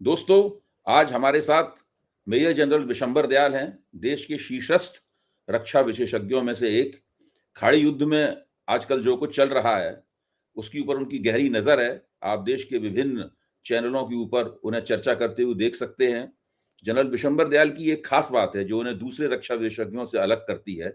दोस्तों, आज हमारे साथ मेजर जनरल विशंबर दयाल हैं, देश के शीर्षस्थ रक्षा विशेषज्ञों में से एक। खाड़ी युद्ध में आजकल जो कुछ चल रहा है, उसके ऊपर उनकी गहरी नज़र है। आप देश के विभिन्न चैनलों के ऊपर उन्हें चर्चा करते हुए देख सकते हैं। जनरल विशंबर दयाल की एक खास बात है, जो उन्हें दूसरे रक्षा विशेषज्ञों से अलग करती है,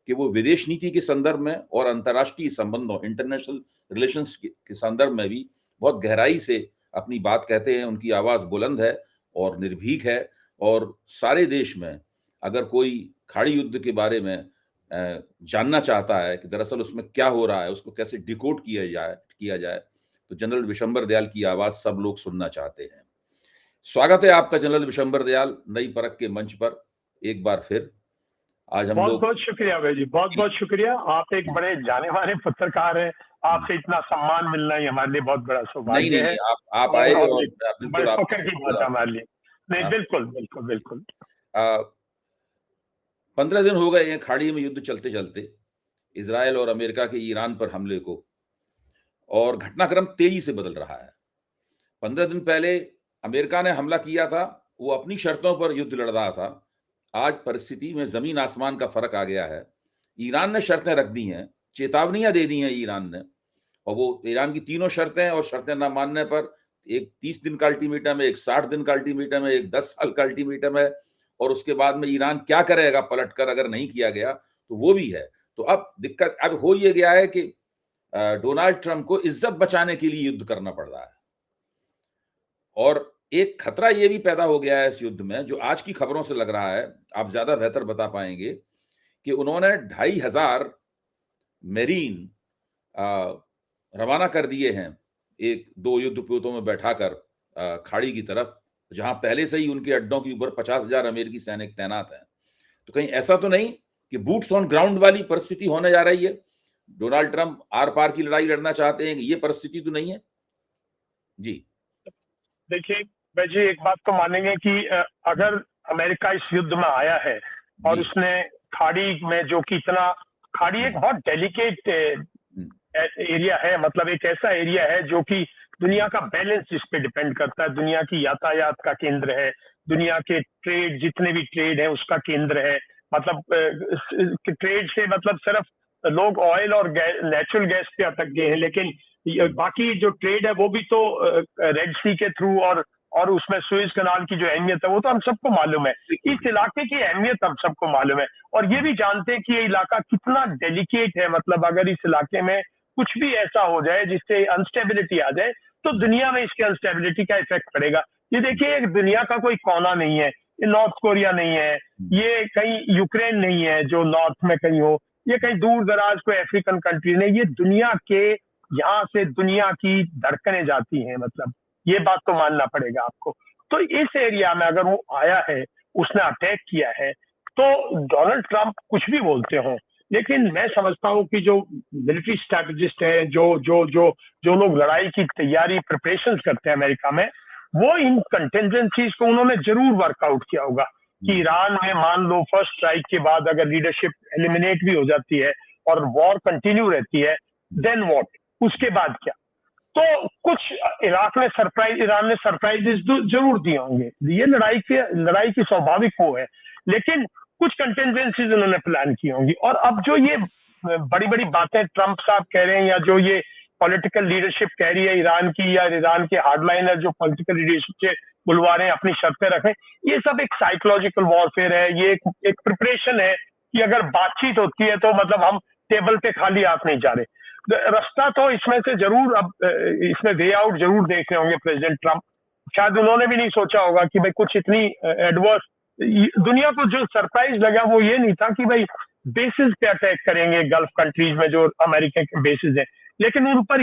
कि वो विदेश नीति के संदर्भ में और अंतर्राष्ट्रीय संबंधों, इंटरनेशनल रिलेशंस के संदर्भ में भी बहुत गहराई से अपनी बात कहते हैं। उनकी आवाज़ बुलंद है और निर्भीक है, और सारे देश में अगर कोई खाड़ी युद्ध के बारे में जानना चाहता है कि दरअसल उसमें क्या हो रहा है, उसको कैसे डिकोड किया जाए, तो जनरल विशंबर दयाल की आवाज़ सब लोग सुनना चाहते हैं। स्वागत है आपका जनरल विशंबर दयाल, नई परख के मंच पर एक बार फिर। आज हम बहुत लोग बहुत शुक्रिया भाई जी, बहुत बहुत शुक्रिया। आप एक बड़े जाने माने पत्रकार हैं, आपसे इतना सम्मान मिलना ही हमारे लिए बहुत बड़ा नहीं, सौभाग्य नहीं, है नहीं, आप आए और और एक बड़े बिल्कुल फख्र की बात है हमारे लिए। नहीं, आप बिल्कुल बिल्कुल बिल्कुल। 15 दिन हो गए हैं खाड़ी में युद्ध चलते-चलते, इज़राइल और अमेरिका के ईरान पर हमले को, और घटनाक्रम तेज़ी से बदल रहा है। 15 दिन पहले अमेरिका ने हमला किया था, वो अपनी शर्तों पर युद्ध लड़ रहा था। आज परिस्थिति में ज़मीन आसमान का फ़र्क आ गया है। ईरान ने शर्तें रख दी हैं, चेतावनियाँ दे दी हैं ईरान ने, और वो ईरान की तीनों शर्तें, और शर्तें ना मानने पर एक 30 दिन का अल्टीमेटम है, एक 60 दिन का अल्टीमेटम है, एक 10 साल का अल्टीमेटम है, और उसके बाद में ईरान क्या करेगा पलटकर अगर नहीं किया गया, तो वो भी है। तो अब दिक्कत अब हो ये गया है कि डोनाल्ड ट्रंप को इज्जत बचाने के लिए युद्ध करना पड़ रहा है। और एक खतरा ये भी पैदा हो गया है इस युद्ध में, जो आज की खबरों से लग रहा है, आप ज्यादा बेहतर बता पाएंगे, कि उन्होंने 2500 मेरीन रवाना कर दिए हैं, एक दो युद्धपोतों में बैठाकर खाड़ी की तरफ, जहां पहले से ही उनके अड्डों के ऊपर 50,000 अमेरिकी सैनिक तैनात हैं। तो कहीं ऐसा तो नहीं कि बूट्स ऑन ग्राउंड वाली परिस्थिति होने जा रही है? डोनाल्ड ट्रंप आर पार की लड़ाई लड़ना चाहते हैं, ये परिस्थिति तो नहीं है जी? देखिए भाई जी, एक बात तो मानेंगे कि अगर अमेरिका इस युद्ध में आया है और जी। उसने खाड़ी में जो कि इतना, खाड़ी एक बहुत डेलिकेट एरिया है, मतलब एक ऐसा एरिया है जो कि दुनिया का बैलेंस जिस पे डिपेंड करता है, दुनिया की यातायात का केंद्र है, दुनिया के ट्रेड, जितने भी ट्रेड है उसका केंद्र है। मतलब ट्रेड से मतलब सिर्फ लोग ऑयल और नेचुरल गैस पे अटक गए हैं, लेकिन बाकी जो ट्रेड है वो भी तो रेड सी के थ्रू और उसमें सुएज कनाल की जो अहमियत है वो तो हम सबको मालूम है। इस इलाके की अहमियत हम सबको मालूम है, और ये भी जानते हैं कि ये इलाका कितना डेलिकेट है। मतलब अगर इस इलाके में कुछ भी ऐसा हो जाए जिससे अनस्टेबिलिटी आ जाए, तो दुनिया में इसके अनस्टेबिलिटी का इफेक्ट पड़ेगा। ये देखिए, दुनिया का कोई कोना नहीं है, ये नॉर्थ कोरिया नहीं है, ये कहीं यूक्रेन नहीं है जो नॉर्थ में कहीं हो, ये कहीं दूर दराज कोई अफ्रीकन कंट्री नहीं, ये दुनिया के, यहाँ से दुनिया की धड़कनें जाती हैं। मतलब ये बात तो मानना पड़ेगा आपको। तो इस एरिया में अगर वो आया है, उसने अटैक किया है, तो डोनाल्ड ट्रंप कुछ भी बोलते हो, लेकिन मैं समझता हूँ कि जो मिलिट्री स्ट्रैटेजिस्ट है, जो जो जो जो लोग लड़ाई की तैयारी प्रिपरेशन करते हैं अमेरिका में, वो इन कंटेंजेंसीज को उन्होंने जरूर वर्कआउट किया होगा कि ईरान में मान लो फर्स्ट स्ट्राइक के बाद अगर लीडरशिप एलिमिनेट भी हो जाती है और वॉर कंटिन्यू रहती है, देन व्हाट, उसके बाद क्या? तो कुछ ईरान ने सरप्राइजेस जरूर दिए होंगे, ये लड़ाई की स्वाभाविक वो है, लेकिन कुछ कंटेंजेंसीज उन्होंने प्लान की होंगी। और अब जो ये बड़ी बड़ी बातें ट्रंप साहब कह रहे हैं, या जो ये पॉलिटिकल लीडरशिप कह रही है ईरान की, या ईरान के हार्डलाइनर जो पॉलिटिकल लीडरशिप से बुलवा रहे हैं अपनी शर्तें रखें, ये सब एक साइकोलॉजिकल वॉरफेयर है। ये एक प्रिपरेशन है कि अगर बातचीत होती है तो मतलब हम टेबल पे खाली हाथ नहीं जा रहे। रास्ता तो इसमें से जरूर, अब इसमें वे आउट जरूर देख रहे होंगे प्रेसिडेंट ट्रंप। शायद उन्होंने भी नहीं सोचा होगा कि भाई कुछ इतनी एडवर्स, दुनिया को जो सरप्राइज लगा वो ये नहीं था कि भाई बेसिस पे अटैक करेंगे गल्फ कंट्रीज में जो अमेरिका के बेसिस है, लेकिन उन पर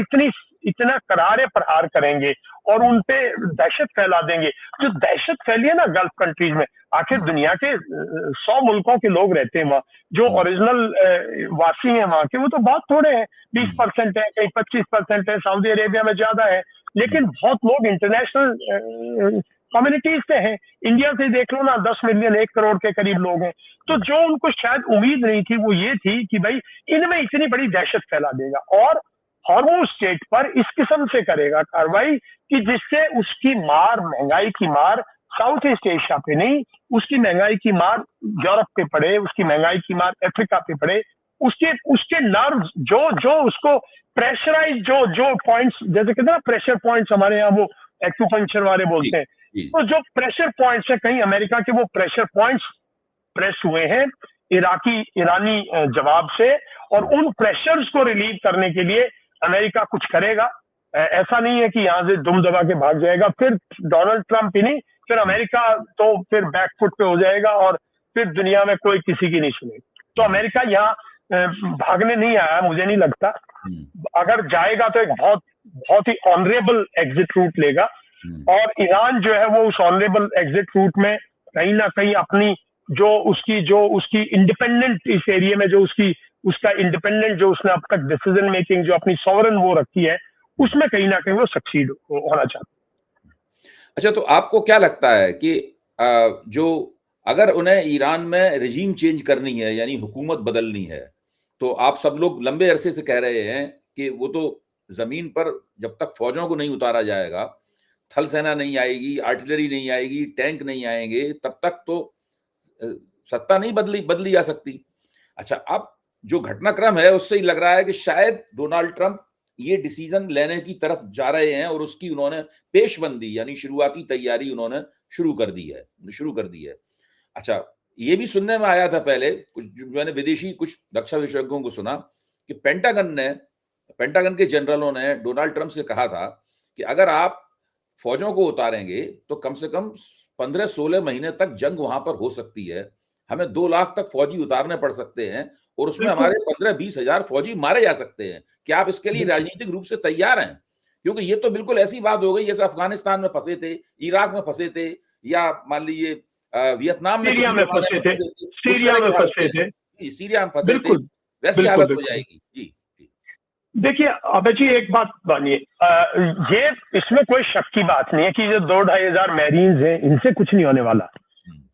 इतना करारे प्रहार करेंगे और उन पे दहशत फैला देंगे। जो दहशत फैली है ना गल्फ कंट्रीज में, आखिर दुनिया के 100 मुल्कों के लोग रहते हैं वहाँ, जो ओरिजिनल वासी हैं वहाँ के, वो तो बहुत थोड़े हैं, 20% है, कहीं 25% है, सऊदी अरेबिया में ज्यादा है, लेकिन बहुत लोग इंटरनेशनल कम्युनिटीज से हैं। इंडिया से देख लो ना, 10 मिलियन, 1 करोड़ के करीब लोग हैं। तो जो उनको शायद उम्मीद नहीं थी वो ये थी कि भाई इनमें इतनी बड़ी दहशत फैला देगा। और हॉर्मुज स्टेट पर इस किस्म से करेगा कार्रवाई कि जिससे उसकी मार, महंगाई की मार साउथ ईस्ट एशिया पे नहीं, उसकी महंगाई की मार यूरोप पे पड़े, उसकी महंगाई की मार अफ्रीका पे पड़े, उसके उसके नर्व जो जो उसको प्रेशराइज जो जो पॉइंट्स, जैसे कहते हैं ना प्रेशर पॉइंट्स, हमारे यहाँ वो एक्यूपंक्चर वाले जी बोलते हैं, जी तो जो प्रेशर पॉइंट्स है, कहीं अमेरिका के वो प्रेशर पॉइंट्स प्रेस हुए हैं ईरानी जवाब से, और उन प्रेशर्स को रिलीव करने के लिए अमेरिका कुछ करेगा। ऐसा नहीं है कि यहाँ से दुम दबा के भाग जाएगा, फिर डोनाल्ड ट्रंप ही नहीं, फिर अमेरिका तो फिर बैकफुट पे हो जाएगा और फिर दुनिया में कोई किसी की नहीं सुनेगी। तो अमेरिका यहाँ भागने नहीं आया, मुझे नहीं लगता। अगर जाएगा तो एक बहुत बहुत ही ऑनरेबल एग्जिट रूट लेगा, और ईरान जो है वो उस ऑनरेबल एग्जिट रूट में कहीं ना कहीं अपनी जो उसकी इंडिपेंडेंट इस एरिया में जो उसका इंडिपेंडेंट जो उसने अब तक डिसीजन मेकिंग जो अपनी सॉवरन वो रखी है, उसमें कहीं ना कहीं वो सक्सीड होना चाहता है। अच्छा, तो आपको क्या लगता है कि जो अगर उन्हें ईरान में रिजीम चेंज करनी है, यानी हुकूमत बदलनी है, तो आप सब लोग लंबे अरसे से कह रहे हैं कि वो तो जमीन पर जब तक फौजों को नहीं उतारा जाएगा, थल सेना नहीं आएगी, आर्टिलरी नहीं आएगी, टैंक नहीं आएंगे, तब तक तो सत्ता नहीं बदली जा सकती। अच्छा, अब जो घटनाक्रम है उससे ही लग रहा है कि शायद डोनाल्ड ट्रंप ये डिसीजन लेने की तरफ जा रहे हैं, और उसकी उन्होंने पेशबंदी यानी शुरुआती तैयारी उन्होंने शुरू कर दी है। अच्छा, ये भी सुनने में आया था पहले, कुछ मैंने विदेशी कुछ रक्षा विशेषज्ञों को सुना कि पेंटागन के जनरलों ने डोनाल्ड ट्रंप से कहा था कि अगर आप फौजों को उतारेंगे तो कम से कम 15-16 महीने तक जंग वहां पर हो सकती है, हमें 2 लाख तक फौजी उतारने पड़ सकते हैं, और उसमें हमारे 15-20 हजार फौजी मारे जा सकते हैं। क्या आप इसके लिए राजनीतिक रूप से तैयार हैं? क्योंकि ये तो बिल्कुल ऐसी बात हो गई जैसे अफगानिस्तान में फंसे थे, इराक में फंसे थे, या मान लीजिए वियतनाम में किसी जमाने में फंसे थे, सीरिया में फंसे थे, सीरिया में फंसे थे, बिल्कुल वैसी हालत हो जाएगी। जी। देखिए अबे जी, एक बात मानिए, ये इसमें कोई शक की बात नहीं है कि जो 2-2.5 हजार मैरीन्स हैं, इनसे कुछ नहीं होने वाला।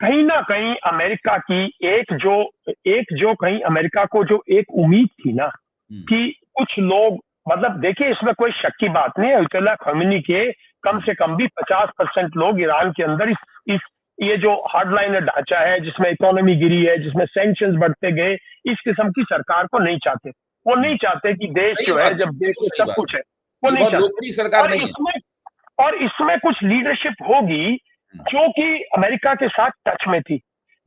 कहीं ना कहीं अमेरिका की एक जो कहीं अमेरिका को जो एक उम्मीद थी ना कि कुछ लोग, मतलब देखिए इसमें कोई शक की बात नहीं है, अयतुल्लाह खमेनी के कम से कम भी 50% लोग ईरान के अंदर इस ये जो हार्डलाइनर ढांचा है, जिसमें इकोनॉमी गिरी है, जिसमें सैंक्शंस बढ़ते गए, इस किस्म की सरकार को नहीं चाहते। वो नहीं चाहते कि देश जो है, जब देश में सब कुछ है, वो नहीं चाहते। सरकार नहीं है। और इसमें कुछ लीडरशिप होगी जो कि अमेरिका के साथ टच में थी,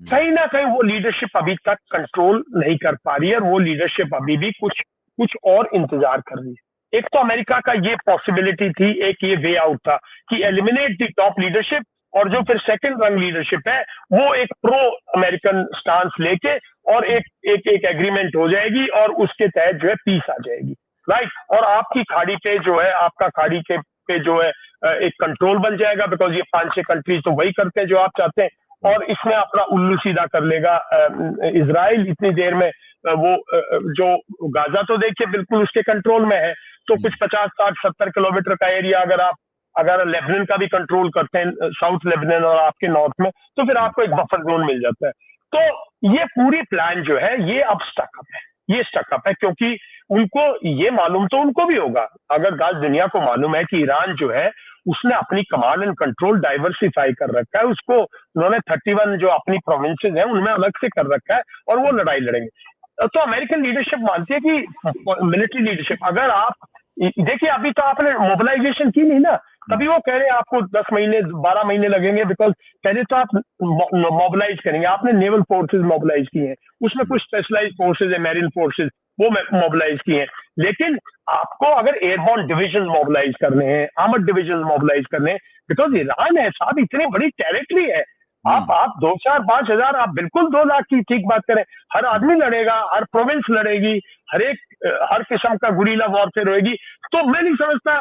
कहीं ना कहीं वो लीडरशिप अभी तक कंट्रोल नहीं कर पा रही है, और वो लीडरशिप अभी भी कुछ और इंतजार कर रही है। एक तो अमेरिका का ये पॉसिबिलिटी थी, एक ये वे आउट था कि एलिमिनेट द टॉप लीडरशिप, और जो फिर सेकंड रंग लीडरशिप है वो एक प्रो अमेरिकन स्टांस लेके और एक एग्रीमेंट हो जाएगी, और उसके तहत जो है पीस आ जाएगी, राइट। और आपकी खाड़ी पे जो है, आपका खाड़ी के पे जो है एक कंट्रोल बन जाएगा, बिकॉज ये 5-6 कंट्रीज तो वही करते हैं जो आप चाहते हैं, और इसमें अपना उल्लू सीधा कर लेगा इजराइल इतनी देर में। वो जो गाजा तो देखिए बिल्कुल उसके कंट्रोल में है, तो कुछ 50-60-70 किलोमीटर का एरिया अगर लेबनान का भी कंट्रोल करते हैं, साउथ लेबनान और आपके नॉर्थ में, तो फिर आपको एक बफर जोन मिल जाता है। तो ये पूरी प्लान जो है ये अब स्टकअप है, क्योंकि उनको ये मालूम तो उनको भी होगा, अगर गाज दुनिया को मालूम है कि ईरान जो है उसने अपनी कमांड एंड कंट्रोल डाइवर्सिफाई कर रखा है, उसको उन्होंने 31 जो अपनी प्रोविंसेस हैं उनमें अलग से कर रखा है, और वो लड़ाई लड़ेंगे। तो अमेरिकन लीडरशिप मानती है कि मिलिट्री लीडरशिप, अगर आप देखिए अभी तो आपने मोबिलाइजेशन की नहीं ना, तभी वो कह रहे हैं आपको 10 महीने 12 महीने लगेंगे, बिकॉज पहले तो आप मोबिलाइज करेंगे। आपने नेवल फोर्सेज मोबिलाइज की हैं, उसमें कुछ स्पेशलाइज फोर्सेज है, मेरिन फोर्सेज, वो मोबिलाइज किए हैं, लेकिन आपको अगर एयरबोर्न डिविजन मोबिलाइज करने हैं, आर्मर्ड डिविजन मोबिलाइज करने हैं, बिकॉज ईरान है साहब, इतनी बड़ी टेरिटरी है। आप 2-4-5 हजार, आप बिल्कुल 2 लाख की ठीक बात करें, हर आदमी लड़ेगा, हर प्रोविंस लड़ेगी, हर किस्म का गुरीला वॉरफेयर होगी। तो मैं नहीं समझता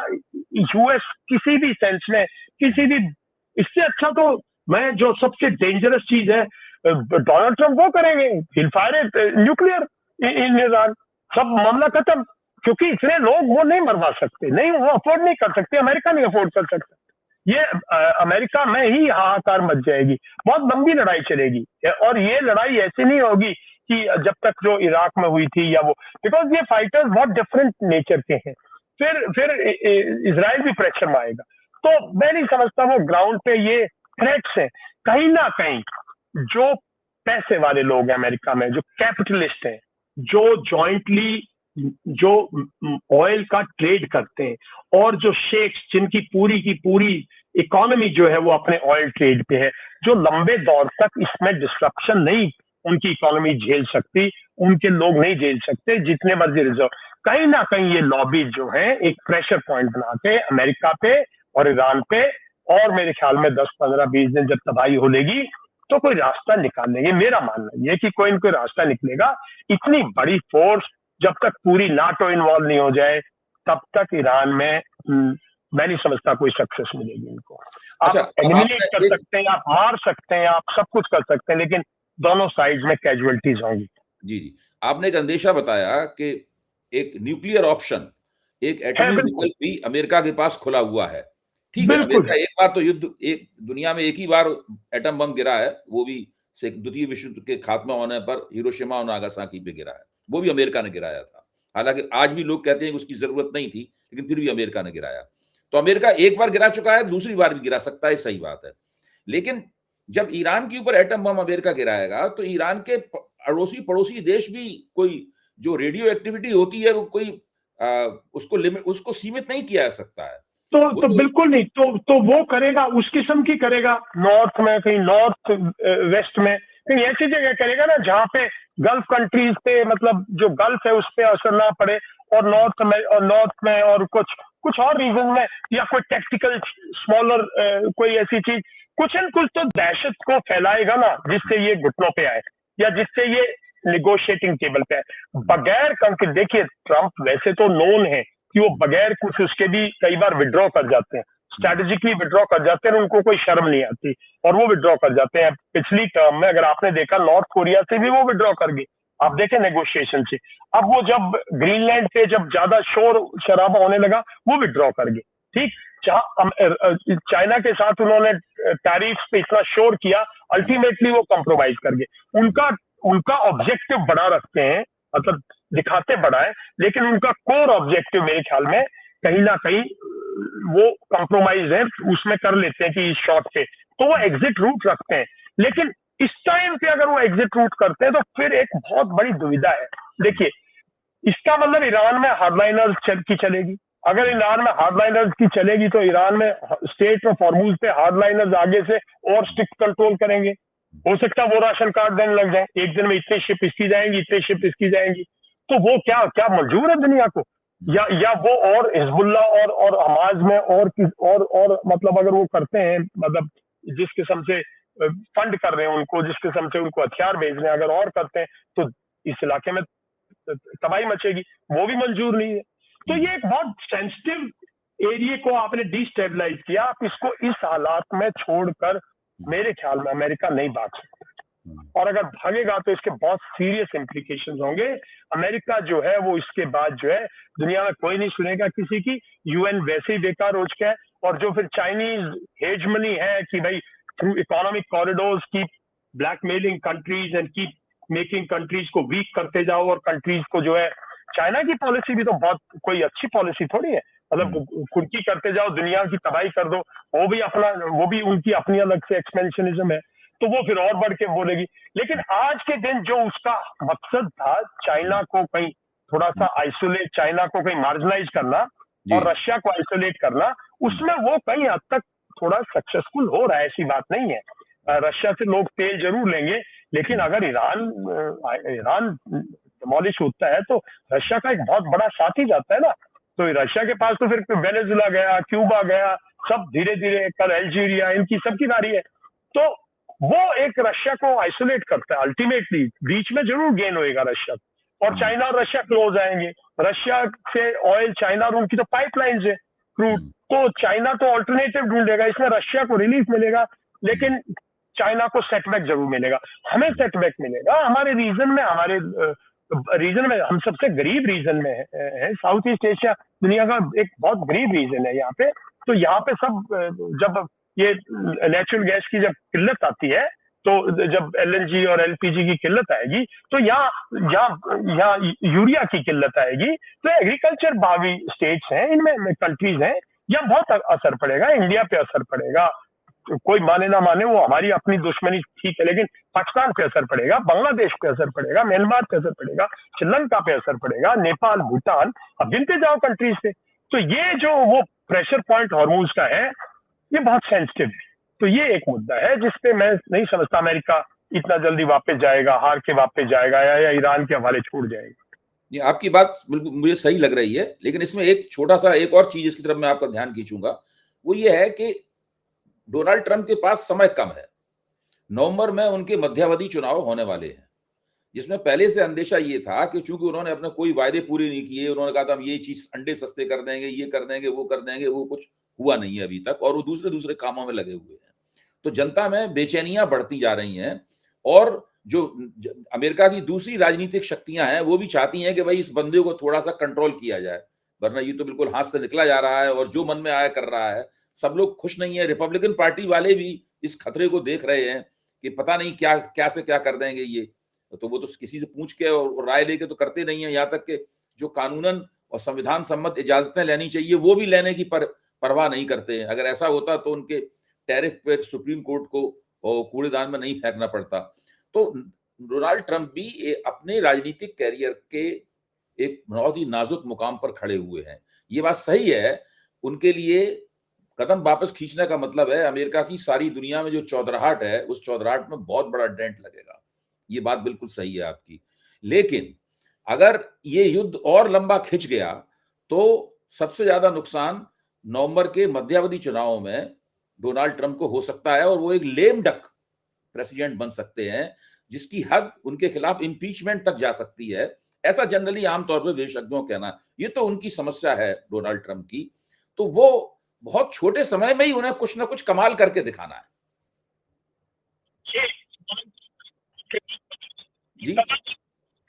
यूएस किसी भी सेंस में इससे अच्छा तो मैं जो सबसे डेंजरस चीज है डोनाल्ड ट्रंप वो करेंगे, हिल फायर न्यूक्लियर इन ईरान, सब मामला खत्म। क्योंकि इतने लोग वो नहीं मरवा सकते, नहीं वो अफोर्ड नहीं कर सकते, अमेरिका नहीं अफोर्ड कर सकता। ये अमेरिका में ही हाहाकार मच जाएगी, बहुत लंबी लड़ाई चलेगी, और ये लड़ाई ऐसी नहीं होगी कि जब तक जो इराक में हुई थी या वो, बिकॉज ये फाइटर्स बहुत डिफरेंट नेचर के हैं। फिर इजराइल भी प्रेशर में आएगा। तो मैं नहीं समझता वो ग्राउंड पे ये थ्रेट्स है। कहीं ना कहीं जो पैसे वाले लोग हैं अमेरिका में, जो कैपिटलिस्ट हैं, जो जॉइंटली जो ऑयल का ट्रेड करते हैं, और जो शेख्स जिनकी पूरी की पूरी इकोनॉमी जो है वो अपने ऑयल ट्रेड पे है, जो लंबे दौर तक इसमें डिस्ट्रप्शन नहीं उनकी इकोनॉमी झेल सकती, उनके लोग नहीं झेल सकते जितने मर्जी रिजर्व। कहीं ना कहीं ये लॉबी जो है एक प्रेशर पॉइंट बना के अमेरिका पे और ईरान पे, और मेरे ख्याल में 10-15-20 दिन जब तबाही हो लेगी तो कोई रास्ता निकाल लेंगे। मेरा मानना यह कि कोई न कोई रास्ता निकलेगा। इतनी बड़ी फोर्स जब तक पूरी नाटो इन्वॉल्व नहीं हो जाए तब तक ईरान में मैं नहीं समझता कोई सक्सेस मिलेगी इनको। अच्छा, आप एलिमिनेट कर सकते हैं, आप मार सकते हैं, आप सब कुछ कर सकते हैं, लेकिन दोनों साइड में कैजुअलिटीज होंगी। जी जी, आपने एक अंदेशा बताया कि एक न्यूक्लियर ऑप्शन, एक एटमी विकल्प भी अमेरिका के पास खुला हुआ है। ठीक है, अमेरिका एक बार तो एक दुनिया में एक ही बार एटम बम गिरा है, वो भी द्वितीय विश्व युद्ध के खात्मा होने पर हिरोशिमा और नागासाकी पे गिरा है, वो भी अमेरिका ने गिराया था। हालांकि आज भी लोग कहते हैं कि उसकी जरूरत नहीं थी, लेकिन फिर भी अमेरिका ने गिराया। तो अमेरिका एक बार गिरा चुका है, दूसरी बार भी गिरा सकता है, सही बात है। लेकिन जब ईरान के ऊपर एटम बम अमेरिका गिराएगा तो ईरान के अड़ोसी पड़ोसी देश भी कोई जो रेडियो एक्टिविटी होती है वो कोई उसको सीमित नहीं किया जा सकता है। तो बिल्कुल नहीं, तो वो करेगा, उस किस्म की करेगा। नॉर्थ में, कहीं नॉर्थ वेस्ट में कहीं ऐसी जगह करेगा ना जहाँ पे गल्फ कंट्रीज पे, मतलब जो गल्फ है उस पर असर ना पड़े, और नॉर्थ में और कुछ और रीजन में, या कोई टेक्टिकल स्मॉलर कोई ऐसी चीज, कुछ न कुछ तो दहशत को फैलाएगा ना जिससे ये घुटनों पे आए, या जिससे ये निगोशिएटिंग टेबल पे आए। बगैर क्योंकि देखिए ट्रंप वैसे तो नोन है कि वो बगैर कुछ उसके भी कई बार विड्रॉ कर जाते हैं, स्ट्रेटेजिकली विड्रॉ कर जाते हैं, उनको कोई शर्म नहीं आती और वो विड्रॉ कर जाते हैं। पिछली टर्म में अगर आपने देखा नॉर्थ कोरिया से भी वो विड्रॉ कर गए, आप देखें नेगोशिएशन से। अब वो जब ग्रीनलैंड पे जब ज्यादा शोर शराबा होने लगा वो विड्रॉ कर गए। ठीक, चाइना के साथ उन्होंने टैरिफ पे इतना शोर किया, अल्टीमेटली वो कॉम्प्रोमाइज कर गए। उनका ऑब्जेक्टिव बड़ा रखते हैं, मतलब दिखाते बड़ा है, लेकिन उनका कोर ऑब्जेक्टिव मेरे ख्याल में कहीं ना कहीं वो कॉम्प्रोमाइज है, उसमें कर लेते हैं कि इस शॉट पे तो वो एग्जिट रूट रखते हैं। लेकिन इस टाइम पे अगर वो एग्जिट रूट करते हैं तो फिर एक बहुत बड़ी दुविधा है। देखिए, इसका मतलब ईरान में हार्डलाइनर्स की चलेगी। अगर ईरान में हार्डलाइनर्स की चलेगी तो ईरान में स्टेट ऑफ हॉर्मुज पे हार्डलाइनर्स आगे से और स्ट्रिक्ट कंट्रोल करेंगे। हो सकता है वो राशन कार्ड देने लग जाए, एक दिन में इतने शिप इसकी जाएंगी, इतने शिप इसकी जाएंगी। तो वो क्या मंजूर है दुनिया को? या वो और हिजबुल्ला और हमाज में और मतलब अगर वो करते हैं, मतलब जिस किस्म से फंड कर रहे हैं उनको, जिस किस्म से उनको हथियार भेज रहे हैं, अगर और करते हैं तो इस इलाके में तबाही मचेगी, वो भी मंजूर नहीं है। तो ये एक बहुत सेंसिटिव एरिया को आपने डिस्टेबलाइज किया। आप इसको इस हालात में छोड़कर मेरे ख्याल में अमेरिका नहीं भाग सकता, और अगर भागेगा तो इसके बहुत सीरियस इम्प्लीकेशंस होंगे। अमेरिका जो है वो इसके बाद जो है दुनिया में कोई नहीं सुनेगा किसी की, यूएन वैसे ही बेकार हो चुका है, और जो फिर चाइनीज हेजमनी है कि भाई through economic corridors keep blackmailing countries and keep making countries को वीक करते जाओ, और कंट्रीज को जो है, चाइना की पॉलिसी भी तो बहुत कोई अच्छी पॉलिसी थोड़ी है, मतलब खुद की करते जाओ, दुनिया की तबाही कर दो, वो भी उनकी अपनी अलग से एक्सपेंशनिज्म है, तो वो फिर और बढ़ के बोलेगी। लेकिन आज के दिन जो उसका मकसद था, चाइना को कहीं थोड़ा सा आइसोलेट, चाइना को कहीं मार्जिनाइज करना और रशिया को आइसोलेट करना, उसमें वो कहीं हद तक थोड़ा सक्सेसफुल हो रहा है, ऐसी बात नहीं है। रशिया से लोग तेल जरूर लेंगे, लेकिन अगर ईरान डिमोलिश होता है तो रशिया का एक बहुत बड़ा साथी जाता है ना। तो रशिया के पास तो फिर वेनेजुला गया, क्यूबा गया, सब धीरे धीरे, कल अल्जीरिया, इनकी सबकी बारी है। तो वो एक रशिया को आइसोलेट करता है। अल्टीमेटली बीच में जरूर गेन होएगा रशिया, और चाइना और रशिया क्लोज आएंगे। रशिया से ऑयल, चाइना और उनकी तो पाइपलाइंस है क्रूड, तो चाइना तो ऑल्टरनेटिव ढूंढेगा, इसमें रशिया को रिलीफ मिलेगा, लेकिन चाइना को सेटबैक जरूर मिलेगा। हमें सेटबैक मिलेगा हमारे रीजन में हम सबसे गरीब रीजन में है। साउथ ईस्ट एशिया दुनिया का एक बहुत गरीब रीजन है यहाँ पे। तो यहाँ पे सब जब ये नेचुरल गैस की जब किल्लत आती है तो जब LNG और LPG की किल्लत आएगी, तो यहाँ यहाँ यूरिया की किल्लत आएगी, तो एग्रीकल्चर भावी स्टेट्स हैं, इनमें कंट्रीज हैं, यहाँ बहुत असर पड़ेगा, इंडिया पे असर पड़ेगा। कोई माने ना माने, वो हमारी अपनी दुश्मनी ठीक है, लेकिन पाकिस्तान पे असर पड़ेगा, बांग्लादेश पे असर पड़ेगा, म्यांमार पे असर पड़ेगा, श्रीलंका पे असर पड़ेगा, नेपाल, भूटान, अब गिनते जाओ कंट्रीज पे। तो ये जो वो प्रेशर पॉइंट हॉर्मूज का है, ये बहुत सेंसिटिव है। तो ये एक मुद्दा है जिसपे मैं नहीं समझता अमेरिका इतना जल्दी वापस जाएगा, हार के वापस जाएगा या ईरान के हवाले छोड़ जाएगा। ये आपकी बात बिल्कुल मुझे सही लग रही है, लेकिन इसमें एक छोटा सा एक और चीज इसकी तरफ मैं आपका ध्यान खींचूंगा, वो ये है कि डोनाल्ड ट्रंप के पास समय कम है। नवंबर में उनके मध्यावधि चुनाव होने वाले हैं, जिसमें पहले से अंदेशा ये था कि चूंकि उन्होंने अपने कोई वायदे पूरे नहीं किए, उन्होंने कहा था हम ये चीज अंडे सस्ते कर देंगे, ये कर देंगे, वो कर देंगे, वो कुछ हुआ नहीं है अभी तक, और वो दूसरे दूसरे कामों में लगे हुए हैं। तो जनता में बेचैनियां बढ़ती जा रही हैं, और जो अमेरिका की दूसरी राजनीतिक शक्तियां हैं वो भी चाहती हैं कि भाई इस बंदे को थोड़ा सा कंट्रोल किया जाए, वरना ये तो बिल्कुल हाथ से निकला जा रहा है और जो मन में आया कर रहा है। सब लोग खुश नहीं है, रिपब्लिकन पार्टी वाले भी इस खतरे को देख रहे हैं कि पता नहीं क्या क्या से क्या कर देंगे ये। तो वो तो किसी से पूछ के और राय लेके तो करते नहीं है, यहाँ तक कि जो कानूनन और संविधान सम्मत इजाजतें लेनी चाहिए वो भी लेने की परवाह नहीं करते हैं। अगर ऐसा होता तो उनके टैरिफ पर सुप्रीम कोर्ट को कूड़ेदान में नहीं फेंकना पड़ता। तो डोनाल्ड ट्रंप भी अपने राजनीतिक कैरियर के एक बहुत ही नाजुक मुकाम पर खड़े हुए हैं। ये बात सही है, उनके लिए कदम वापस खींचने का मतलब है अमेरिका की सारी दुनिया में जो चौधराहट है, उस चौधराहट में बहुत बड़ा डेंट लगेगा। ये बात बिल्कुल सही है आपकी। लेकिन अगर ये युद्ध और लंबा खिंच गया तो सबसे ज्यादा नुकसान नवंबर के मध्यावधि चुनावों में डोनाल्ड ट्रंप को हो सकता है, और वो एक लेम डक प्रेसिडेंट बन सकते हैं, जिसकी हद उनके खिलाफ इंपीचमेंट तक जा सकती है। ऐसा जनरली आमतौर पर विशेषज्ञों का कहना है। ये तो उनकी समस्या है डोनाल्ड ट्रंप की, तो वो बहुत छोटे समय में ही उन्हें कुछ ना कुछ कमाल करके दिखाना है। जी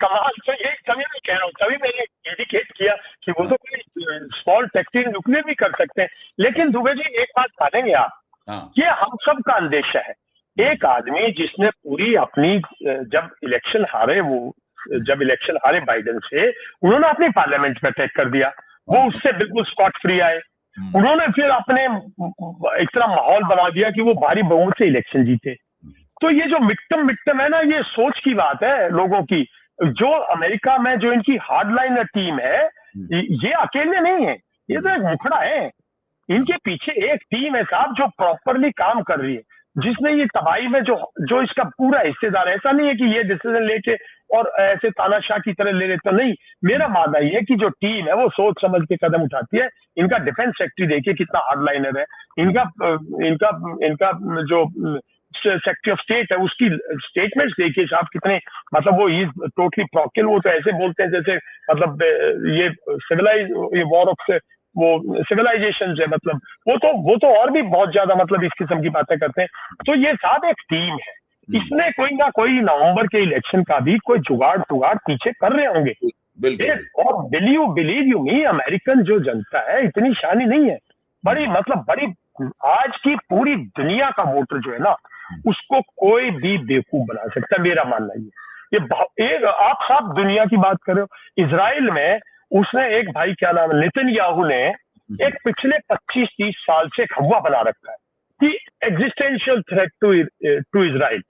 कमाल तो ये तभी मैं कह रहा हूँ, तभी मैंने इंडिकेट किया कि वो तो कोई स्मॉल टैक्टिकल नुकले भी कर सकते हैं। लेकिन दुबे जी एक बात मानेंगे आप, ये हम सब का अंदेशा है। एक आदमी जिसने पूरी अपनी जब इलेक्शन हारे बाइडेन से, उन्होंने अपनी पार्लियामेंट में अटैक कर दिया, वो उससे बिल्कुल स्कॉट फ्री आए। उन्होंने फिर अपने एक तरह माहौल बना दिया कि वो भारी बहुमत से इलेक्शन जीते। तो ये जो मिक्टम है ना, ये सोच की बात है लोगों की। जो अमेरिका में जो इनकी हार्डलाइनर टीम है, ये अकेले नहीं है, ये तो एक मुखड़ा है। इनके पीछे एक टीम है साहब जो प्रॉपरली काम कर रही है, जिसने ये तबाही में जो इसका पूरा हिस्सेदार है। ऐसा नहीं है कि ये डिसीजन लेके और ऐसे तानाशाह की तरह ले लेते नहीं। मेरा मानना ये है कि जो टीम है वो सोच समझ के कदम उठाती है। इनका डिफेंस सेक्रेटरी देखिए कितना हार्डलाइनर है, इनका जो सेक्रेटरी ऑफ स्टेट है उसकी स्टेटमेंट्स देखिए साहब कितने, मतलब वो इज टोटली प्रोकिल, वो तो ऐसे बोलते हैं जैसे मतलब ये वॉर ऑफ वो सिविलाइजेशन है, मतलब वो तो और भी बहुत ज्यादा मतलब इस किस्म की बातें करते हैं। तो ये साहब एक टीम है, इसमें कोई ना कोई नवंबर के इलेक्शन का भी कोई जुगाड़ पीछे कर रहे होंगे। और बिलीव यू मी, अमेरिकन जो जनता है इतनी शानी नहीं है, बड़ी आज की पूरी दुनिया का वोटर जो है ना, उसको कोई भी बेवकूफ बना सकता है, मेरा मानना ये आप साहब दुनिया की बात कर रहे हो। इजराइल में उसने एक भाई क्या नाम है नेतन्याहू ने एक पिछले 25-30 साल से एक हवा बना रखा है कि एग्जिस्टेंशियल थ्रेट टू इजराइल,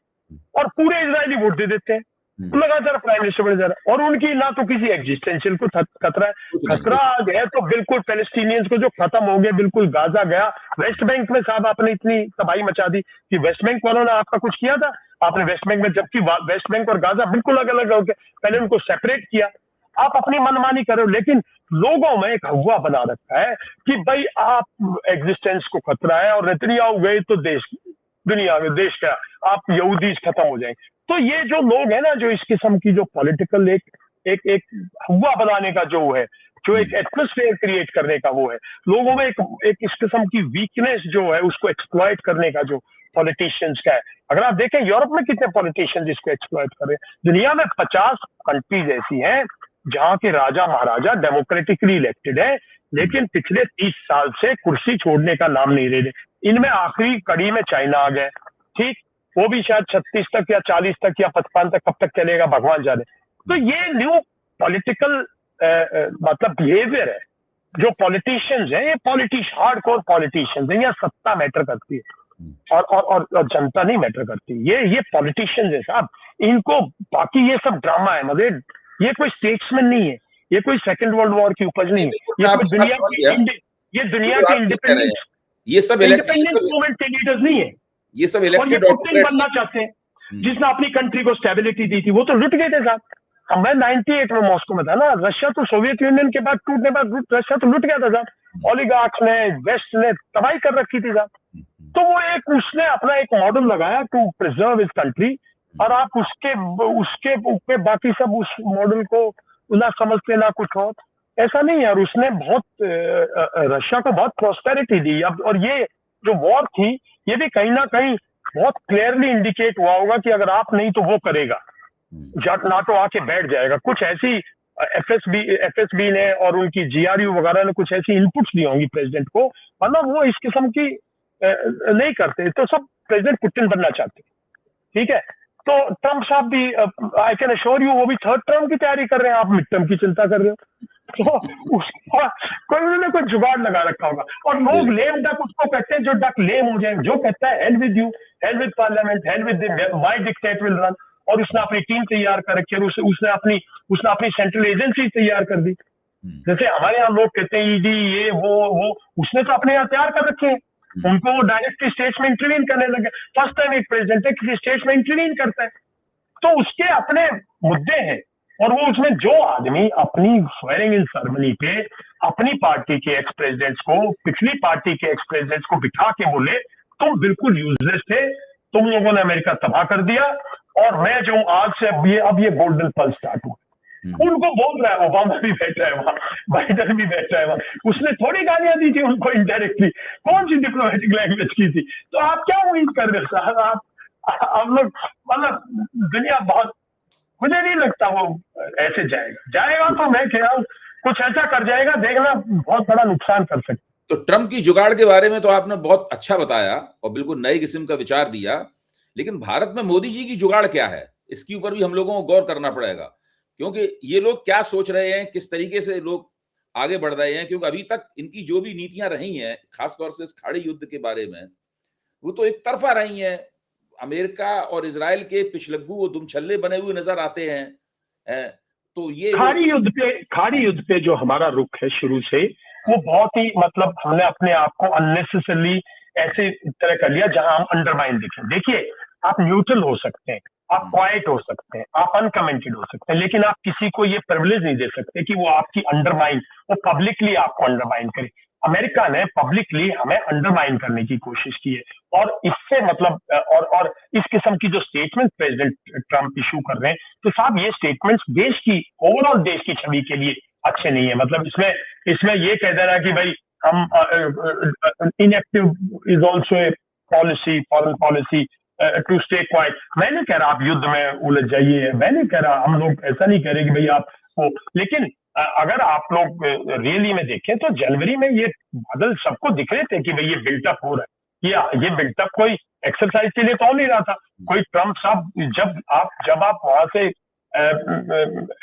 और पूरे इजरायली वोट दे देते हैं, लगातार प्राइम मिनिस्टर बने जा रहा है, और उनकी ना तो किसी एग्जिस्टेंशियल को खतरा है। खतरा आ गया तो बिल्कुल पैलेस्टीनियंस को जो खत्म हो गया, बिल्कुल गाजा गया। वेस्ट बैंक में साहब आपने इतनी तबाही मचा दी कि वेस्ट बैंक वालों ने आपका कुछ किया था आपने वेस्ट बैंक में, जबकि वेस्ट बैंक और गाजा बिल्कुल अलग अलग हो गए, पहले उनको सेपरेट किया। आप अपनी मनमानी करो, लेकिन लोगों में एक हवा बना रखा है कि भाई आप एग्जिस्टेंस को खतरा है, और नेतन्याहू गए तो दुनिया में देश का आप यहूदी खत्म हो जाएंगे। तो ये जो लोग हैं ना, जो इस किस्म की जो पॉलिटिकल एक हवा बनाने का जो है, जो एक एटमॉस्फेयर क्रिएट करने का वो है, लोगों में एक इस किस्म की वीकनेस जो है उसको एक्सप्लॉइट करने का जो पॉलिटिशियंस का है। अगर आप देखें यूरोप में कितने पॉलिटिशियंस इसको एक्सप्लॉइट कर रहे हैं। दुनिया में 50 कंट्रीज ऐसी हैं जहां के राजा महाराजा डेमोक्रेटिकली इलेक्टेड है, लेकिन पिछले 30 साल से कुर्सी छोड़ने का नाम नहीं ले रहे। इनमें आखिरी कड़ी में चाइना आ गया, ठीक, वो भी शायद 36 तक या 40 तक या 55 तक, कब तक चलेगा भगवान जाने। तो ये न्यू पॉलिटिकल मतलब बिहेवियर है जो पॉलिटिशियंस हैं, ये हार्डकोर पॉलिटिशियंस हैं। यहाँ सत्ता मैटर करती है और जनता नहीं मैटर करती। ये पॉलिटिशियंस है साहब, इनको बाकी ये सब ड्रामा है मगर ये कोई स्टेट्समैन नहीं है, ये कोई सेकंड वर्ल्ड वॉर की उपज नहीं है, मैं ये कोई आपकी बात समझ गया। ये दुनिया बिल्कुल के आप ठीक कह रहे हैं। ये सब इंडिपेंडेंस मूवमेंट के लीडर्स नहीं है। ये सब और ये इलेक्टेड पुतिन ऑटोक्रेट्स बनना चाहते हैं, जिसने अपनी कंट्री को स्टेबिलिटी दी थी। वो तो लुट गए थे साहब। अब मैं 98 में मॉस्को में था ना, रशिया तो सोवियत यूनियन के बाद टूटने के बाद रशिया तो लुट गया था साहब। ओलिगार्क्स ने, वेस्ट ने तबाही कर रखी थी साहब। तो वो उसने अपना एक मॉडल लगाया टू प्रिजर्व इस कंट्री, और आप उसके बाकी सब उस मॉडल को ना समझते ना कुछ और। ऐसा नहीं है। और उसने रशिया को बहुत प्रॉस्पेरिटी दी। अब और ये जो वॉर थी, ये भी कहीं ना कहीं बहुत क्लियरली इंडिकेट हुआ होगा कि अगर आप नहीं तो वो करेगा, नाटो आके बैठ जाएगा। कुछ ऐसी एफएसबी ने और उनकी जीआरयू वगैरह ने कुछ ऐसी इनपुट्स दी होंगी प्रेसिडेंट को, वरना वो इस किस्म की नहीं करते। तो सब प्रेसिडेंट पुतिन बनना चाहते, ठीक है। तो ट्रम्प साहब भी, आई कैन अश्योर यू, वो भी थर्ड टर्म की तैयारी कर रहे हैं। आप मिड टर्म की चिंता कर रहे हो। तो उसका उन्होंने कोई जुगाड़ लगा रखा होगा। और लोग लेम डक उसको कहते हैं, जो डक लेम हो जाए, जो कहता है hell with you, hell with parliament, hell with my dictate will run. और उसने अपनी टीम तैयार कर रखी है, उसने अपनी सेंट्रल एजेंसी तैयार कर दी। जैसे हमारे यहाँ लोग कहते हैं ईडी, ये वो, उसने तो अपने यहाँ तैयार कर रखे हैं। उनको वो डायरेक्टली स्टेट्स में इंटरवीन करने लगे। फर्स्ट टाइम एक प्रेसिडेंट है किसी स्टेट्स में इंटरवीन करता है। तो उसके अपने मुद्दे हैं, और वो उसमें जो आदमी अपनी स्वेरिंग इन सेरेमनी पे अपनी पार्टी के एक्स प्रेसिडेंट्स को, पिछली पार्टी के एक्स प्रेसिडेंट्स को बिठा के बोले तुम बिल्कुल यूजलेस थे, तुम लोगों ने अमेरिका तबाह कर दिया, और मैं जो आज से अब ये गोल्डन पल्स स्टार्ट हुआ। उनको बोल रहा है, ओबामा भी बैठा है वहां, बाइडन भी बैठा है वहां। उसने थोड़ी गालियां दी थी उनको इनडायरेक्टली, कौन सी डिप्लोमेटिक लैंग्वेज की थी। तो आप क्या उम्मीद कर रहे हो साहब? आप लोग मतलब दुनिया बहुत, मुझे नहीं लगता वो ऐसे जाएगा तो मैं कह रहा हूँ कुछ ऐसा कर जाएगा, देखना बहुत बड़ा नुकसान कर सकते। तो ट्रम्प की जुगाड़ के बारे में तो आपने बहुत अच्छा बताया और बिल्कुल नई किस्म का विचार दिया, लेकिन भारत में मोदी जी की जुगाड़ क्या है, इसके ऊपर भी हम लोगों को गौर करना पड़ेगा। क्योंकि ये लोग क्या सोच रहे हैं, किस तरीके से लोग आगे बढ़ रहे हैं, क्योंकि अभी तक इनकी जो भी नीतियां रही हैं, खासतौर से इस खाड़ी युद्ध के बारे में, वो तो एक तरफा रही हैं। अमेरिका और इजराइल के पिछलग्गू वो दुमछल्ले बने हुए नजर आते हैं। तो ये खाड़ी युद्ध पे जो हमारा रुख है शुरू से, वो बहुत ही मतलब हमने अपने आप को अननेसेसरली ऐसे तरह कर लिया जहां हम अंडरमाइन दिखें। देखिए, आप न्यूट्रल हो सकते हैं, आप क्वाइट हो सकते हैं, आप अनकमेंटेड हो सकते हैं, लेकिन आप किसी को ये प्रिविलेज नहीं दे सकते कि वो आपकी अंडरमाइन, वो पब्लिकली आपको अंडरमाइन करे। अमेरिका ने पब्लिकली हमें अंडरमाइन करने की कोशिश की है, और इससे मतलब और इस किस्म की जो स्टेटमेंट प्रेसिडेंट ट्रम्प इशू कर रहे हैं, तो साहब ये स्टेटमेंट्स देश की ओवरऑल देश की छवि के लिए अच्छे नहीं है। मतलब इसमें ये कह देना कि भाई हम inactive is also a policy, foreign policy to stay quiet. मैं नहीं कह रहा आप युद्ध में उलझ जाइए, मैं नहीं कह रहा, हम लोग ऐसा नहीं कह रहे कि भाई आप वो, लेकिन अगर आप लोग रियली में देखें तो जनवरी में ये बादल सबको दिख रहे थे कि भाई ये बिल्टअप हो रहा है। ये बिल्टअप कोई एक्सरसाइज के लिए तो हो नहीं रहा था। कोई ट्रम्प साहब जब आप वहां से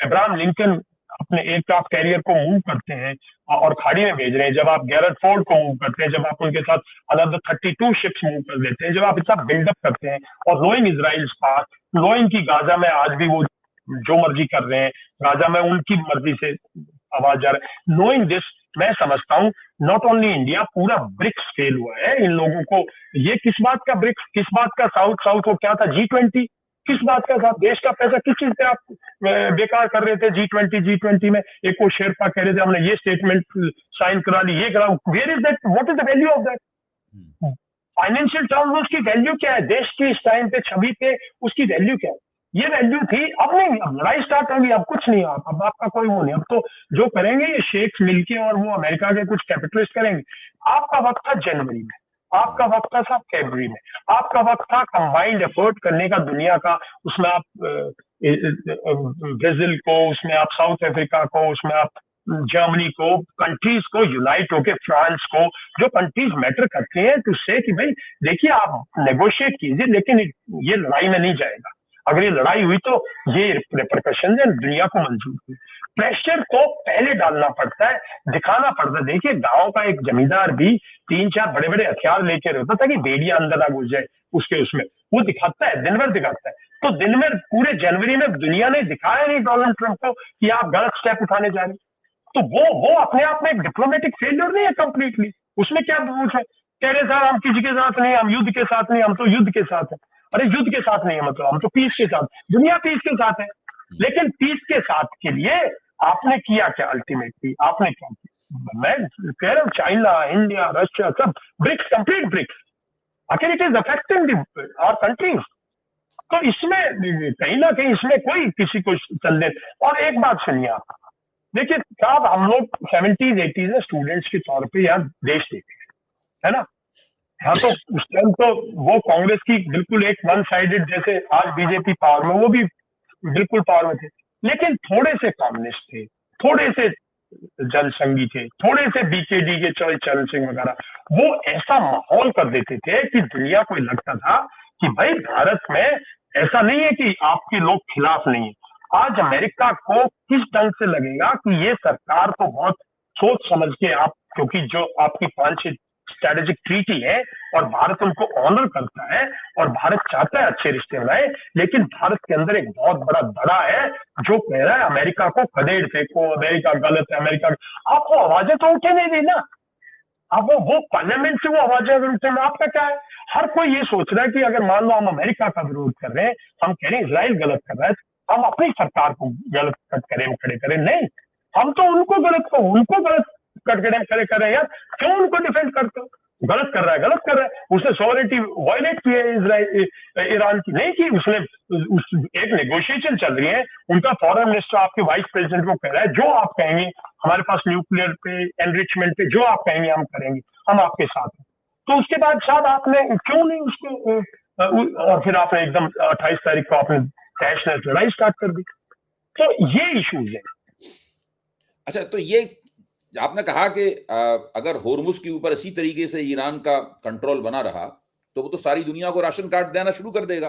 अब्राहम लिंकन अपने एयरक्राफ्ट कैरियर को मूव करते हैं और खाड़ी में भेज रहे हैं, जब आप गैरट फोर्ड को मूव करते हैं, जब आप उनके साथ अनदर 32 शिप्स मूव कर देते हैं, जब आप इतना बिल्डअप करते हैं, और नोइंग इजराइल पास, नोइंग की गाजा में आज भी वो जो मर्जी कर रहे हैं, गाजा में उनकी मर्जी से आवाज जा रहा है, नोइंग दिस, मैं समझता हूँ नॉट ओनली इंडिया, पूरा ब्रिक्स फेल हुआ है। इन लोगों को ये किस बात का ब्रिक्स, किस बात का साउथ को क्या था G20, किस बात का साथ, देश का पैसा किस चीज पे आप बेकार कर रहे थे G20 में। एक वो शेरपा कह रहे थे हमने ये स्टेटमेंट साइन करा ली, ये करा, where is that, what is the value of that? Financial terms में उसकी वैल्यू क्या है? देश की इस टाइम पे छवि पे उसकी वैल्यू क्या है? ये वैल्यू थी। अब नहीं, अब लड़ाई स्टार्ट होगी, अब कुछ नहीं, अब आपका कोई वो नहीं। अब तो जो करेंगे ये शेख्स मिलके और वो अमेरिका के कुछ कैपिटलिस्ट करेंगे। आपका वक्त था जनवरी में, आपका वक्त था साहब फरवरी में, आपका वक्त था कंबाइंड एफर्ट करने का दुनिया का। उसमें आप ब्राजील को, उसमें आप साउथ अफ्रीका को, उसमें आप जर्मनी को, कंट्रीज को यूनाइट होके, फ्रांस को, जो कंट्रीज मैटर करती हैं, टू से कि भाई देखिए आप नेगोशिएट कीजिए, लेकिन ये लड़ाई में नहीं जाएगा। अगर ये लड़ाई हुई तो ये रिपरकशन है, दुनिया को मंजूर हुई। प्रेशर को पहले डालना पड़ता है, दिखाना पड़ता है। देखिए गांव का एक जमींदार भी 3-4 बड़े बड़े हथियार लेके रहता था कि भेड़िया अंदर ना घुस जाए उसमें, वो दिखाता है, दिन भर दिखाता है। तो दिन में पूरे जनवरी में दुनिया ने दिखाया नहीं डोनाल्ड ट्रंप को कि आप गलत स्टेप उठाने जा रहे हैं। तो वो अपने आप में एक डिप्लोमेटिक फेलियर नहीं है कंप्लीटली। उसमें क्या दोष है? कह रहे साहब हम किसी के साथ नहीं, हम युद्ध के साथ नहीं, हम तो युद्ध के साथ है। अरे युद्ध के साथ नहीं है मतलब, हम तो पीस के साथ, दुनिया पीस के साथ है। लेकिन पीस के साथ के लिए आपने किया क्या? अल्टीमेटली आपने क्या किया? मैं कह रहा हूँ चाइना, इंडिया, रशिया, सब ब्रिक्स, कंप्लीट ब्रिक्स, आखिर it is affecting our countries. तो इसमें कहीं ना कहीं इसमें कोई किसी को चल। और एक बात सुनिए आप, देखिए साहब हम लोग 70s 80s में स्टूडेंट्स के तौर पे यहाँ देश देखे है ना। हाँ, तो उस टाइम तो वो कांग्रेस की बिल्कुल एक वन साइडेड, जैसे आज बीजेपी पावर में, वो भी बिल्कुल पावर में थे, लेकिन थोड़े से कम्युनिस्ट थे, थोड़े से जनसंघी थे, थोड़े से बीकेडी के चरण सिंह वगैरह, वो ऐसा माहौल कर देते थे कि दुनिया को लगता था कि भाई भारत में ऐसा नहीं है कि आपके लोग खिलाफ नहीं है। आज अमेरिका को किस ढंग से लगेगा कि ये सरकार को बहुत सोच समझ के आप, क्योंकि जो आपकी 5-6 स्ट्रेटेजिक ट्रीटी है और भारत उनको ऑनर करता है और भारत चाहता है अच्छे रिश्ते बनाए, लेकिन भारत के अंदर एक बहुत बड़ा दड़ा है जो कह रहा है अमेरिका को खदेड़ फेंको, अमेरिका गलत है, अमेरिका। आप वो आवाजें तो उठे नहीं दी ना, अब वो पार्लियामेंट से वो आवाजें अगर उठे, आपका क्या है? हर कोई ये सोच रहा है कि अगर मान लो हम अमेरिका का विरोध कर रहे हैं, हम कह रहे हैं इसराइल गलत कर रहा है, हम अपनी सरकार को गलत करें, खड़े करें, नहीं, हम तो उनको गलत कटकड़े खड़े कर रहे हैं यार। क्यों उनको डिफेंड करते हो? गलत कर रहा है, उसने सॉवरेनिटी वायलेट की है इसराइल, ईरान की नहीं की उसने। एक नेगोशिएशन चल रही है, उनका फॉरेन मिनिस्टर आपके वाइस प्रेसिडेंट को कह रहा है जो आप कहेंगे हमारे पास न्यूक्लियर पे, एनरिचमेंट पे, जो आप कहेंगे हम करेंगे, हम आपके साथ हैं। तो उसके बाद साहब आपने क्यों नहीं उसको, और फिर आपने एकदम 28 तारीख को आपने तहस नहस लड़ाई स्टार्ट कर दी। तो ये इश्यूज है। अच्छा, तो ये आपने कहा कि अगर होर्मुज के ऊपर इसी तरीके से ईरान का कंट्रोल बना रहा तो वो तो सारी दुनिया को राशन कार्ड देना शुरू कर देगा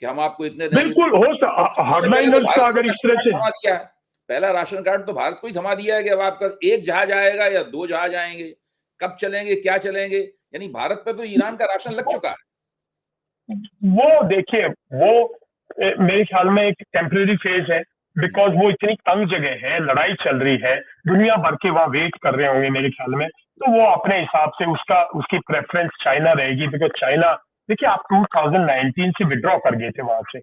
कि हम आपको इतने देंगे। बिल्कुल हार्डलाइनर्स का अगर इस तरह से थमा दिया है, पहला राशन कार्ड तो भारत को ही थमा दिया है कि अब आपका एक जहाज आएगा या 2 जहाज आएंगे, कब चलेंगे, क्या चलेंगे, यानी भारत पे तो ईरान का राशन लग चुका है। वो देखिए, वो मेरे ख्याल में एक टेम्परेरी फेज है, बिकॉज वो इतनी तंग जगह है, लड़ाई चल रही है, दुनिया भर के वहां वेट कर रहे होंगे मेरे ख्याल में। तो वो अपने हिसाब से उसकी प्रेफरेंस चाइना रहेगी, बिकॉज चाइना, देखिए आप 2019 से विड्रॉ कर गए थे वहां से।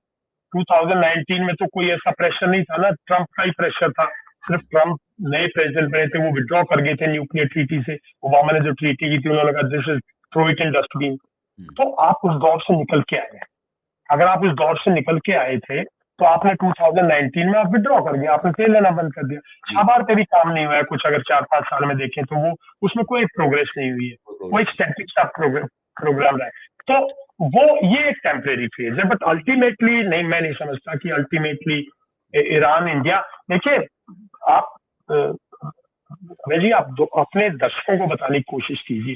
2019 में तो कोई ऐसा प्रेशर नहीं था ना, ट्रंप का ही प्रेशर था, सिर्फ ट्रंप नए प्रेसिडेंट बने थे, वो विड्रॉ कर गए थे न्यूक्लियर ट्रीटी से। ओबामा ने जो ट्रीटी की थी उन्होंने कहा this is throw it in dustbin. तो आप उस दौर से निकल के आए। अगर आप उस दौर से निकल के आए थे तो आपने 2019 में आप विड्रॉ कर दिया, आपने तेल लेना बंद कर दिया। छाबार पे भी काम नहीं हुआ है कुछ, अगर 4-5 साल में देखें तो वो उसमें कोई प्रोग्रेस नहीं हुई है, वो एक स्टैटिक सा प्रोग्राम रहा है। तो वो ये एक टेम्परेरी फेज है, बट अल्टीमेटली नहीं, मैं नहीं समझता कि अल्टीमेटली ईरान इंडिया, देखिए आप जी आप अपने दर्शकों को बताने की कोशिश कीजिए,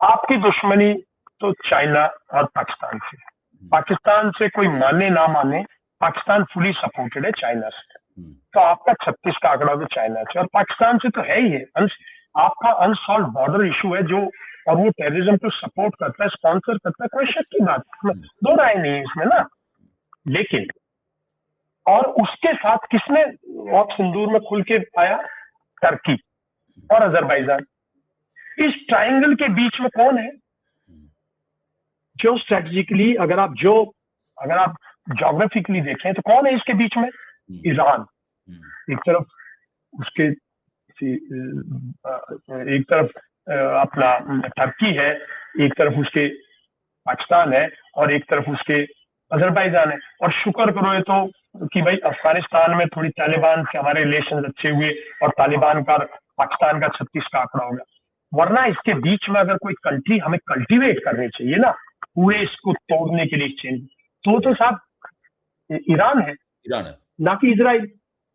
आपकी दुश्मनी तो चाइना और पाकिस्तान से, पाकिस्तान से कोई माने ना माने, पाकिस्तान फुली सपोर्टेड है चाइना से। तो आपका 36 का आंकड़ा तो चाइना से और पाकिस्तान से तो है ही है। आपका अनसॉल्व बॉर्डर इशू है जो, और वो टेररिज्म को सपोर्ट करता है, स्पॉन्सर करता है, कोई शक की बात, दो राय नहीं है इसमें ना। लेकिन और उसके साथ किसने और सिंदूर में खुल के आया? टर्की और अजरबैजान। इस ट्रायंगल के बीच में कौन है जो स्ट्रेटेजिकली, अगर आप ज्योग्राफिकली देखें तो कौन है इसके बीच में? ईरान एक तरफ, उसके एक तरफ अपना टर्की है, एक तरफ उसके पाकिस्तान है और एक तरफ उसके अजरबैजान है। और शुक्र करो ये तो कि भाई अफगानिस्तान में थोड़ी तालिबान से हमारे रिलेशन अच्छे हुए और तालिबान का पाकिस्तान का 36 का आंकड़ा हो गया। वरना इसके बीच में अगर कोई कंट्री हमें कल्टीवेट करनी चाहिए ना पूरे इसको तोड़ने के लिए चेंज, तो साहब ईरान है, ना कि इजराइल।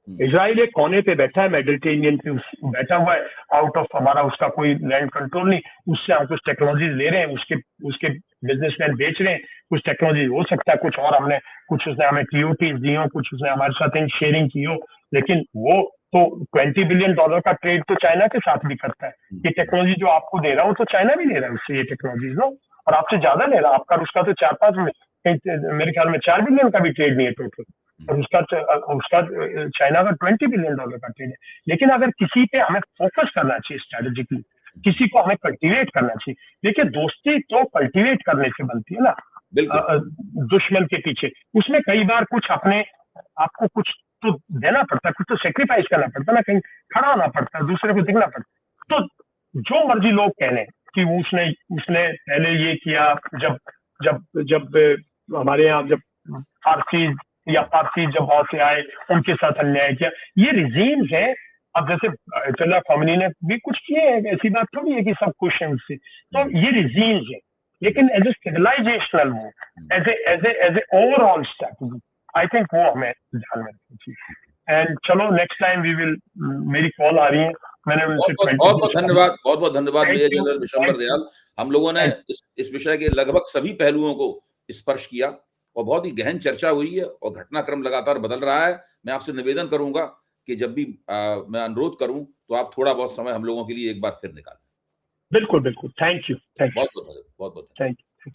इजराइल एक कोने पे बैठा है, मेडिटेरेनियन पे बैठा हुआ है, आउट ऑफ हमारा उसका कोई लैंड कंट्रोल नहीं, उससे हम कुछ टेक्नोलॉजी ले रहे हैं, उसके उसके बिजनेसमैन बेच रहे हैं, कुछ टेक्नोलॉजी हो सकता है कुछ और हमने कुछ उसने हमें टीओटीज दी हो, कुछ उसने हमारे साथ शेयरिंग की हो, लेकिन वो तो $20 बिलियन का ट्रेड तो चाइना के साथ भी करता है। ये टेक्नोलॉजी जो आपको दे रहा हूँ तो चाइना भी ले रहा है उससे ये टेक्नोलॉजी नो, और आपसे ज्यादा ले रहा है, आपका उसका तो 4-5 मेरे ख्याल में $4 बिलियन का भी ट्रेड नहीं है टोटल, और उसका चाइना का $20 बिलियन का ट्रेड है। लेकिन अगर किसी पे हमें फोकस करना चाहिए स्ट्रेटेजिकली, किसी को हमें कल्टीवेट करना चाहिए। देखिए दोस्ती तो कल्टीवेट करने से बनती है ना, दुश्मन के पीछे उसमें कई बार कुछ अपने आपको कुछ तो देना पड़ता है, कुछ तो सेक्रीफाइस करना पड़ता है ना, कहीं खड़ा होना पड़ता है, दूसरे को दिखना पड़ता है। तो जो मर्जी लोग कह लें कि उसने उसने पहले ये किया, जब जब जब हमारे यहाँ जब फारसी या पारसी जब वहां से आए उनके साथ अन्याय किया, ये रिजीम्स है। अब जैसे अयतुल्लाह ख़ामेनी ने भी कुछ किए हैं, ऐसी बात थोड़ी है कि सब खुश हैं उससे, तो ये रिजीम्स है। लेकिन एज ए सिविलाइजेशनल वो as a overall strategy I think वो हमें ध्यान में रखनी चाहिए। एंड चलो नेक्स्ट टाइम वी विल, मेरी कॉल आ रही है, मैंने उनसे बहुत बहुत धन्यवाद मेजर जनरल विशंबर दयाल। हम लोगों ने इस विषय के लगभग सभी पहलुओं को स्पर्श किया और बहुत ही गहन चर्चा हुई है और घटनाक्रम लगातार बदल रहा है। मैं आपसे निवेदन करूंगा कि जब भी मैं अनुरोध करूं तो आप थोड़ा बहुत समय हम लोगों के लिए एक बार फिर निकालें। बिल्कुल बिल्कुल, थैंक यू, बहुत बहुत थैंक यू।